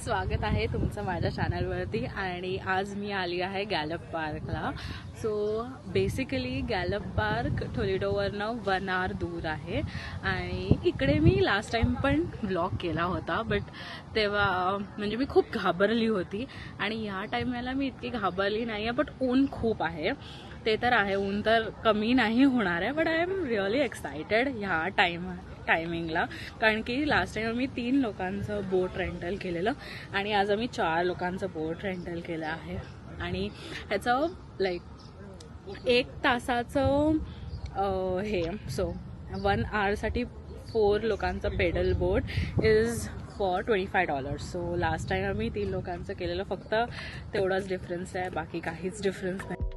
स्वागत आहे तुमचं माझ्या चॅनलवरती. आणि आज मी आली आहे गॅलप पार्कला. सो बेसिकली गॅलप पार्क टोलेडोवरनं 1 आवर दूर आहे. आणि इकडे मी लास्ट टाइम पण व्लॉग केला होता, बट तेव्हा म्हणजे मी खूप घाबरली होती. आणि या टाइमला मी इतकी घाबरली नाही आहे, बट ऊन खूप आहे. ते तर आहे, ऊन तर कमी नाही होणार आहे, but I am really excited ह्या टायमिंगला. कारण की लास्ट टाइम आम्ही 3 लोकांचं बोट रेंटल केलेलं आणि आज आम्ही 4 लोकांचं बोट रेंटल केलं आहे. आणि ह्याचं लाईक 1 तासाचं हे सो 1 आवरसाठी 4 लोकांचं pedal boat is for $25. So last time आम्ही 3 लोकांचं केलेलं, फक्त तेवढाच डिफरन्स आहे, बाकी काहीच डिफरन्स नाही.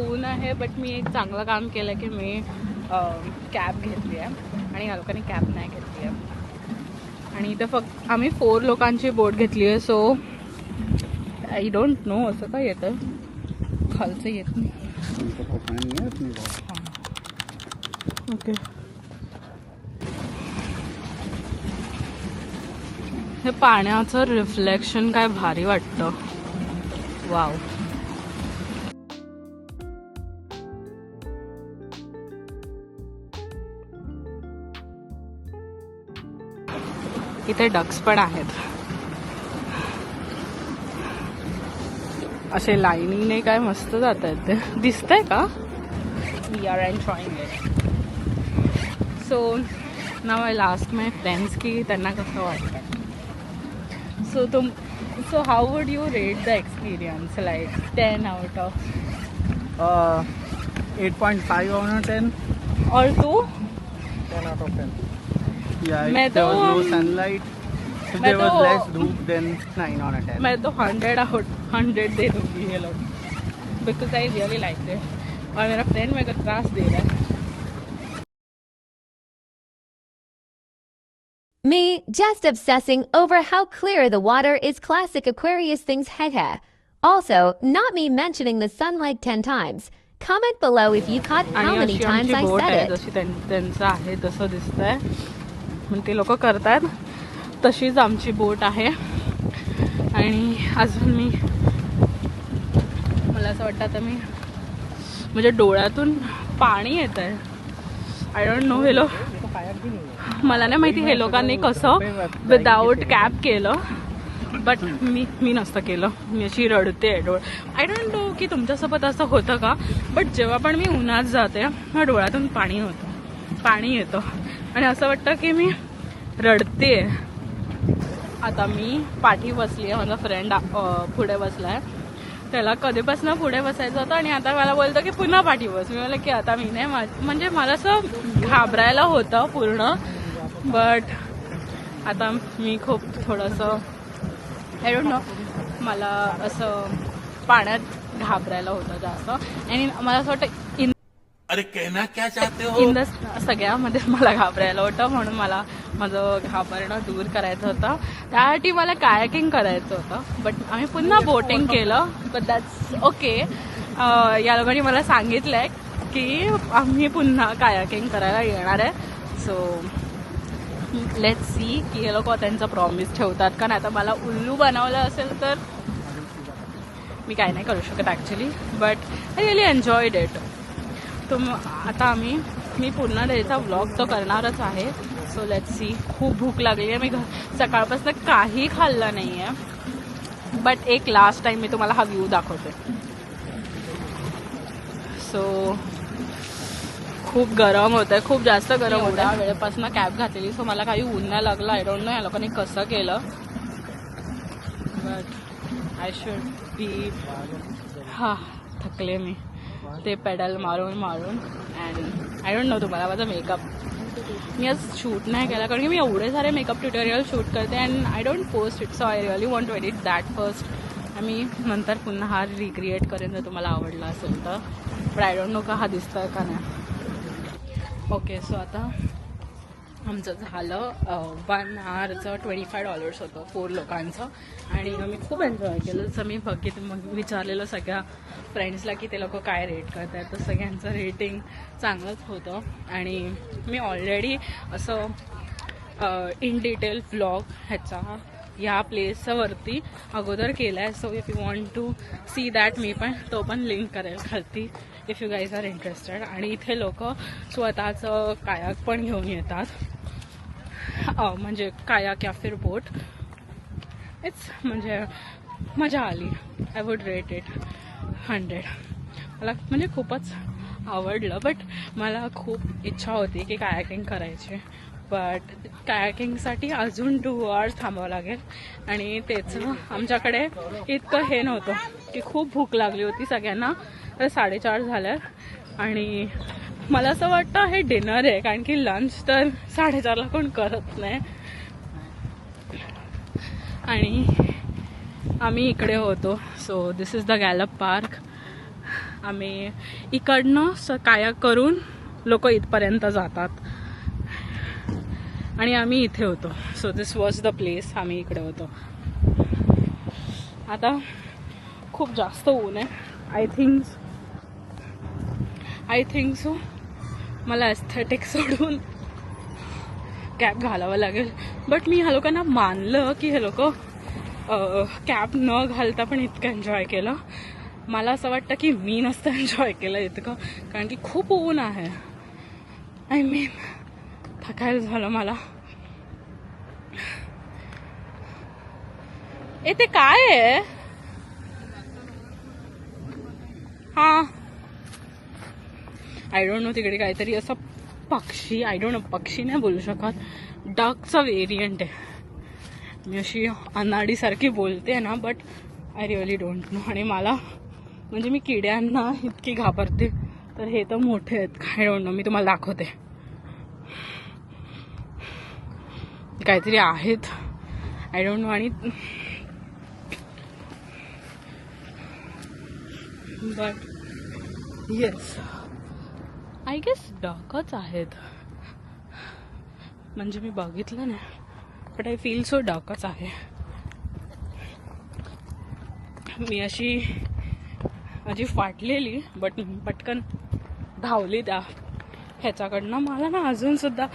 ऊन आहे, बट मी एक चांगलं काम केलं की मी कॅब घेतली आहे आणि या लोकांनी कॅब नाही घेतली आहे. आणि इथं फक्त आम्ही 4 लोकांची बोट घेतली आहे. सो आय डोंट नो असं काय येतं, खालचं येत नाही. ओके, हे पाण्याचं रिफ्लेक्शन काय भारी वाटतं. वाव. इथे डक्स पण आहेत, असे लाईनीने काय मस्त जात आहेत. ते दिसतंय का? We are enjoying it. So now I last my friends की त्यांना कसं वाटतं. So how would you rate the experience, like 10 out of 8.5 out of 10. और तू? 10 out of 10. Yeah, मैं if there तो, was no sunlight, if मैं there was तो- less धूप, then 9 out of 10. मैं तो 100 out of 100 दे दूँगी ये लोग, because I really like it. और मेरा फ्रेंड मेरे को त्रास दे रहा है. Me just obsessing over how clear the water is classic Aquarius things head. Also, not me mentioning the sunlight 10 times. Comment below if you caught how many times I said it. जशी त्यांचं आहे तसं दिसतंय, म्हणजे ते लोक करतात तशीच आमची बोट आहे. आणि अजून मला असं वाटतं आता मी म्हणजे डोळ्यातून पाणी येत आहे. आय डोंट नो हे लोक, मला नाही माहिती हे लोकांनी कसं विदाऊट कॅप केलं, बट मी नसतं केलं. मी अशी रडते. आय डोंट नो की तुमच्यासोबत असं होतं का, बट जेव्हा पण मी उन्हात जाते मग डोळ्यातून पाणी येतं आणि असं वाटतं की मी रडते. आता मी पाठी बसली आहे, माझा फ्रेंड पुढे बसला आहे. त्याला कधीपासून पुढे बसायचं होतं आणि आता मला बोलतो की पुन्हा पाठी बस. मी म्हणलं की आता मी नाही, म्हणजे मला असं घाबरायला होतं पूर्ण, बट आता मी खूप थोडंसं आय डोंट नो, मला असं पाण्यात घाबरायला होतं जास्त. आणि मला असं वाटतं अरे कहना क्या चाहते हो, इन द सगळ्यामध्ये मला घाबरायला होतं, म्हणून मला माझं घाबरणं दूर करायचं होतं. त्यासाठी मला कायाकिंग करायचं होतं, बट आम्ही पुन्हा बोटिंग केलं. But that's okay. या लोकांनी मला सांगितलंय की आम्ही पुन्हा कायाकिंग करायला येणार आहे. सो लेट्स सी की हे लोक त्यांचा प्रॉमिस ठेवतात का नाही. आता मला उल्लू बनवलं असेल तर मी काय नाही करू शकत actually, but I really enjoyed it. आता मी पूर्ण डेचा व्लॉग तो करणारच आहे. So let's C. खूप भूक लागली आहे. मी सकाळपासून काही खाल्लं नाही आहे, बट एक लास्ट टाइम मी तुम्हाला हा व्ह्यू दाखवते. सो खूप गरम होतं आहे, खूप जास्त गरम होतं आहे. वेळेपासून कॅब घातलेली, सो मला काही ऊन नाही लागलं. आय डोंट नो या लोकांनी कसं केलं, बट आय शुड बी. थकले ते पेडल मारून. अँड आय डोंट नो, तुम्हाला माझा मेकअप मी आज शूट नाही केला कारण की मी एवढे सारे मेकअप ट्युटोरियल शूट करते and I don't post it. So I really want to edit that first. मी नंतर पुन्हा हा रिक्रिएट करेन जर तुम्हाला आवडला असेल तर. बट आय डोंट नो का हा दिसतोय का नाही. ओके, सो आता आमचं झालं 1 hourचं $25 होतं 4 लोकांचं आणि मी खूप एन्जॉय केलं. जसं मी मग विचारलेलं सगळ्या फ्रेंड्सला की ते लोक काय रेट करत आहेत, तर सगळ्यांचं रेटिंग चांगलंच होतं. आणि मी ऑलरेडी असं इन डिटेल व्लॉग ह्याचा या प्लेसच्या वरती अगोदर केला आहे. So if you want to see that मी पण तो पण लिंक करेल खालती if you guys are interested. आणि इथे लोक स्वतःचं कायाक पण घेऊन येतात, म्हणजे कायाक या फिर बोट. इट्स म्हणजे मजा आली. I would rate it 100. मला म्हणजे खूपच आवडलं. बट मला खूप इच्छा होती की कायाकिंग करायची, बट कायाकिंगसाठी अजून 2 hours थांबावं लागेल. आणि त्याचं आमच्याकडे इतकं हे नव्हतं की खूप भूक लागली होती सगळ्यांना. तर 4:30 झाल्या आणि मला असं वाटतं हे डिनर आहे, कारण की लंच तर 4:30ला कोण करत नाही. आणि आम्ही इकडे होतो. So this is the Gallup park. आम्ही इकडनं कायाक करून लोक इथपर्यंत जातात आणि आम्ही इथे होतो. So this was the place. आम्ही इकडे होतो. आता खूप जास्त ऊन आहे. आय थिंक सो मला एस्थेटिक सोडून कॅप घालावं लागेल. बट मी ह्या लोकांना मानलं की हे लोक कॅप न घालता पण इतकं एन्जॉय केलं. मला असं वाटतं की मी नसतं एन्जॉय केलं इतकं, कारण की खूप ऊन आहे. आय मीन थकायला झालं मला. ते काय आहे? हा आय डोंट नो. तिकडे काहीतरी असं पक्षी, आय डोंट नो, पक्षी नाही बोलू शकत, डकचा व्हेरियंट आहे. मी अशी अनाडीसारखी बोलते ना, but I really don't know. आणि मला म्हणजे मी किड्यांना इतकी घाबरते, तर हे तर मोठे आहेत. I don't know. मी तुम्हाला दाखवते. काहीतरी आहेत, आय डोंट नो. आणि बट येस, आय गेस डकच आहेत. म्हणजे मी बघितलं नाही, बट आय फील सो डकच आहे. मी अशी माझी फाटलेली, बट पटकन धावली त्या ह्याच्याकडनं. मला ना अजून सुद्धा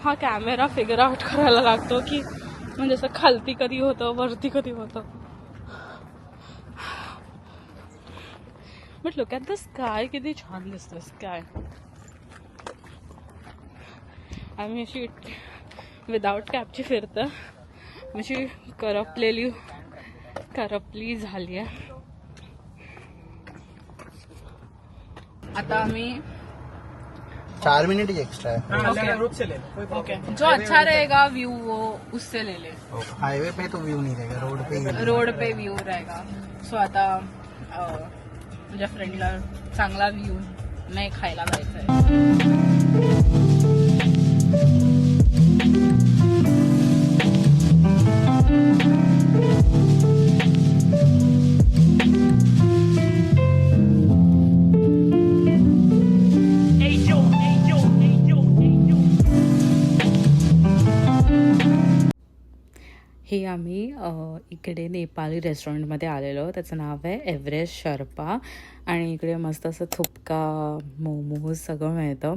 हा कॅमेरा फिगर आउट करायला लागतो की म्हणजे असं खालती कधी होतं, वरती कधी होतं. But look at the sky, किती छान दिसतं स्काय. आम्ही अशी विदाऊट कॅपची फिरतं, अशी करपली झाली आहे. आता आम्ही 4 मिनट ही एक्स्ट्रा है. ओके, जो अच्छा रहेगा व्यू वो उससे ले ले. हाईवे पे तो व्यू नहीं रहेगा, रोड पे ही. रोड पे व्यू रहेगा. सो आता माझ्या फ्रेंडला चांगला व्ह्यू नाही खायला जायचं आहे. हे आम्ही इकडे नेपाळी रेस्टॉरंटमध्ये आलेलो. त्याचं नाव आहे एव्हरेस्ट शर्पा. आणि इकडे मस्त असं थुपका, मोमोज सगळं मिळतं.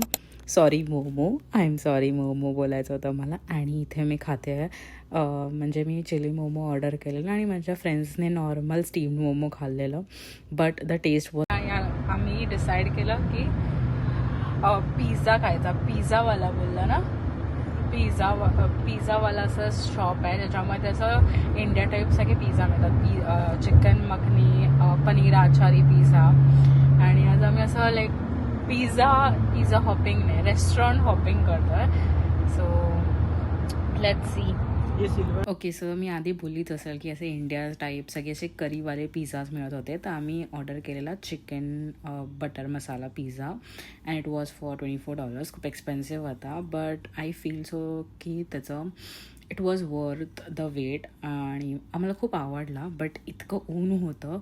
आय एम सॉरी, मोमो बोलायचं होतं मला. आणि इथे मी खाते आहे, म्हणजे मी चिली मोमो ऑर्डर केलेलं आणि माझ्या फ्रेंड्सने नॉर्मल स्टीम्ड मोमो खाल्लेलं. बट द टेस्ट आम्ही डिसाईड केलं की पिझ्झा खायचा. पिझ्झावाला बोलला ना, पिझ्झावाला असं शॉप आहे ज्याच्यामध्ये असं इंडिया टाईप सगळे पिझ्झा मिळतात. Chicken makhani, paneer achari pizza. आणि आज आम्ही असं लाईक पिझ्झा हॉपिंग नाही, रेस्टॉरंट हॉपिंग करतोय. So let's see. Okay, so मी आधी बोललीच असेल की असे इंडिया टाईप सगळे असे करीवाले पिझ्झाज मिळत होते. तर आम्ही ऑर्डर केलेला chicken butter masala pizza and it was for $24. खूप एक्सपेन्सिव्ह होता, बट आय फील सो की त्याचं it was worth the wait आणि आम्हाला खूप आवडला. बट इतकं ऊन होतं,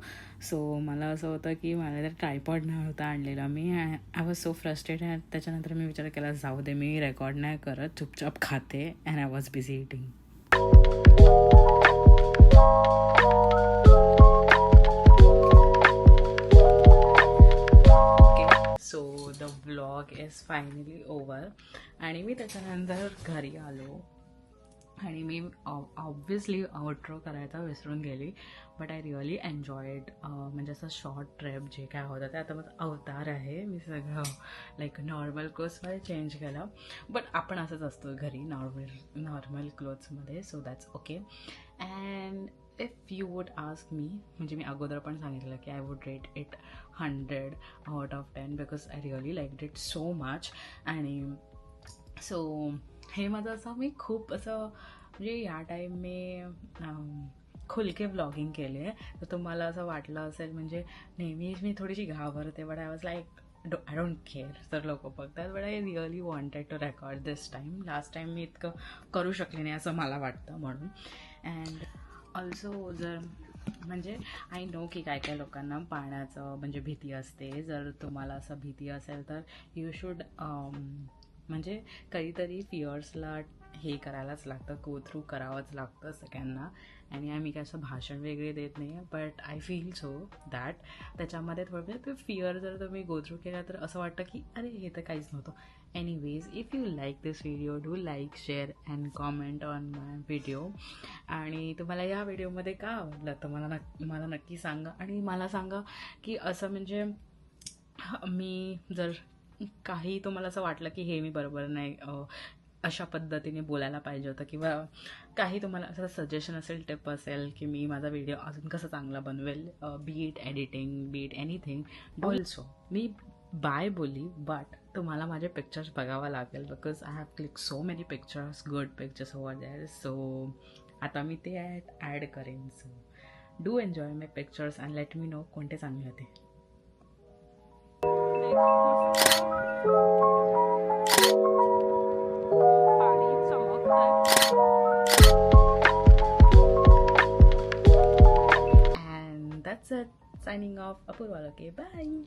सो मला असं होतं की मला तर ट्रायपॉड नव्हता आणलेला मी. I was so frustrated. त्याच्यानंतर मी विचार केला जाऊ दे, मी रेकॉर्ड नाही करत, चुपचाप खाते. And I was busy eating. So the vlog is finally over आणि मी त्याच्यानंतर घरी आलो आणि मी ऑब्वियसली आउट्रो करायचा विसरून गेली. But I really enjoyed. म्हणजे असं शॉर्ट ट्रिप जे काय होतं ते आता माझं अवतार आहे. मी सगळं लाईक नॉर्मल क्लोथ्समध्ये चेंज केलं. बट आपण असंच असतो घरी नॉर्मल क्लोथ्समध्ये. So that's okay. And if you would ask me, म्हणजे मी अगोदर पण सांगितलं की I would rate it 100 out of 10 because I really like it so much. आणि सो हे माझं असं मी खूप असं म्हणजे या टाईम मी खुलके व्लॉगिंग केले आहे. तर तुम्हाला असं वाटलं असेल म्हणजे नेहमीच मी थोडीशी घाबरते. But I was like I don't care तर लोक बघतात. But I really wanted to record this time. Last time मी इतकं करू शकले नाही असं मला वाटतं म्हणून. अँड ऑल्सो जर म्हणजे आय नो की काय काय लोकांना पाण्याचं म्हणजे भीती असते. जर तुम्हाला असं भीती असेल तर यू शूड म्हणजे कधीतरी फिअर्सला हे करायलाच लागतं, गो थ्रू करावंच लागतं सगळ्यांना. आणि आम्ही काय असं भाषण वगैरे देत नाही. But I feel so that त्याच्यामध्ये थोडं ते फिअर जर तुम्ही गो थ्रू केला तर असं वाटतं की अरे हे तर काहीच नव्हतं. Anyways, if you like this video do like, share and comment on my video. आणि तुम्हाला या व्हिडिओमध्ये का आवडलं तर मला नक्की सांगा. आणि मला सांगा की असं म्हणजे मी जर काही तुम्हाला असं वाटलं की हे मी बरोबर नाही अशा पद्धतीने बोलायला पाहिजे होतं, किंवा काही तुम्हाला असं सजेशन असेल, टिप असेल की मी माझा व्हिडिओ अजून कसं चांगला बनवेल, beat editing, beat anything. Also मी बाय बोली, बट तुम्हाला माझे पिक्चर्स बघावं लागेल because I have click so many pictures, good pictures over there. So आता मी ते ॲड करेन. So do enjoy my pictures and let me know कोणते चांगले होते. And that's it. Signing off. Apurva. Okay, bye.